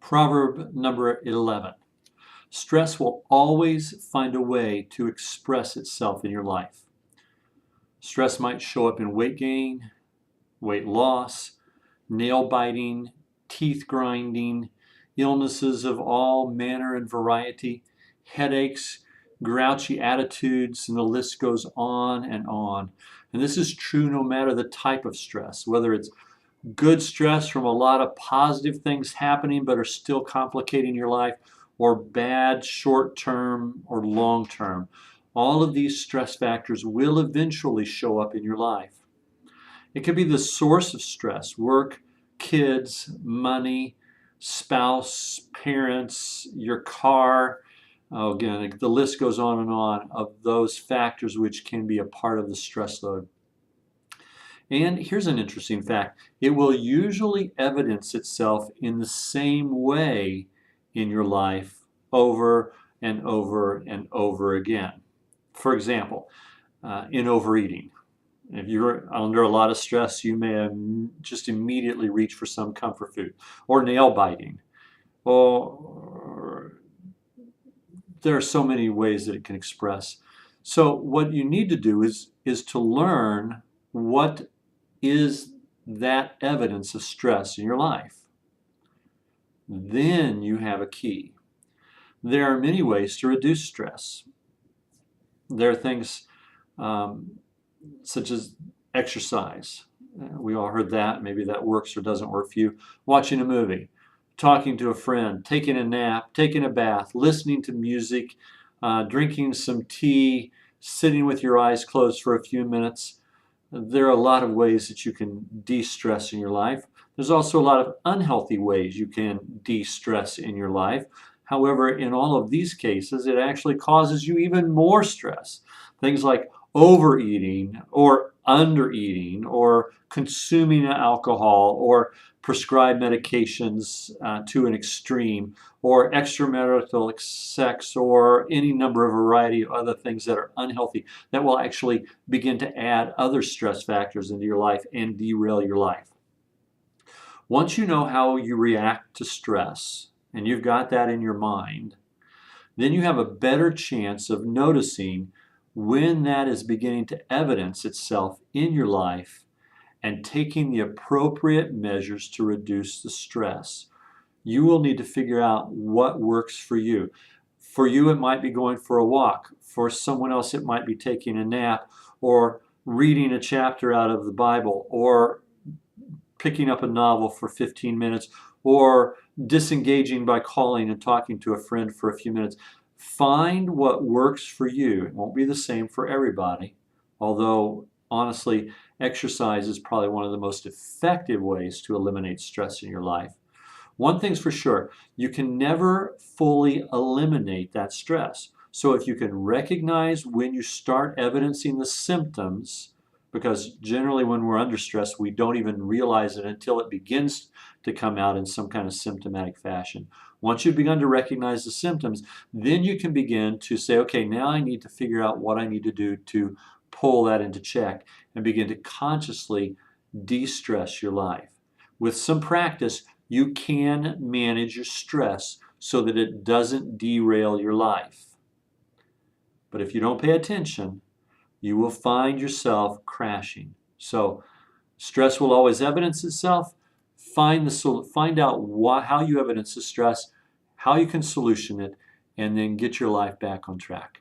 Proverb number 11. Stress will always find a way to express itself in your life. Stress might show up in weight gain, weight loss, nail biting, teeth grinding, illnesses of all manner and variety, headaches, grouchy attitudes, and the list goes on and on. And this is true no matter the type of stress, whether it's good stress from a lot of positive things happening but are still complicating your life, or bad short-term or long-term. All of these stress factors will eventually show up in your life. It could be the source of stress: work, kids, money, spouse, parents, your car. Oh, again, the list goes on and on of those factors which can be a part of the stress load. And here's an interesting fact. It will usually evidence itself in the same way in your life over and over and over again. For example, in overeating. If you're under a lot of stress, you may have just immediately reached for some comfort food. Or nail biting. Or there are so many ways that it can express. So what you need to do is to learn what is that evidence of stress in your life. Then you have a key. There are many ways to reduce stress. There are things such as exercise. We all heard that. Maybe that works or doesn't work for you. Watching a movie, talking to a friend, taking a nap, taking a bath, listening to music, drinking some tea, sitting with your eyes closed for a few minutes. There are a lot of ways that you can de-stress in your life. There's also a lot of unhealthy ways you can de-stress in your life. However, in all of these cases, it actually causes you even more stress. Things like overeating or undereating or consuming alcohol or prescribed medications to an extreme, or extramarital sex, or any number of variety of other things that are unhealthy that will actually begin to add other stress factors into your life and derail your life. Once you know how you react to stress, and you've got that in your mind, then you have a better chance of noticing when that is beginning to evidence itself in your life and taking the appropriate measures to reduce the stress. You will need to figure out what works for you. For you, it might be going for a walk. For someone else, it might be taking a nap or reading a chapter out of the Bible, or picking up a novel for 15 minutes, or disengaging by calling and talking to a friend for a few minutes. Find what works for you. It won't be the same for everybody, although honestly, exercise is probably one of the most effective ways to eliminate stress in your life. One thing's for sure, you can never fully eliminate that stress. So if you can recognize when you start evidencing the symptoms, because generally when we're under stress, we don't even realize it until it begins to come out in some kind of symptomatic fashion. Once you've begun to recognize the symptoms, then you can begin to say, okay, now I need to figure out what I need to do to pull that into check and begin to consciously de-stress your life. With some practice, you can manage your stress so that it doesn't derail your life. But if you don't pay attention, you will find yourself crashing. So stress will always evidence itself. Find out how you evidence the stress, how you can solution it, and then get your life back on track.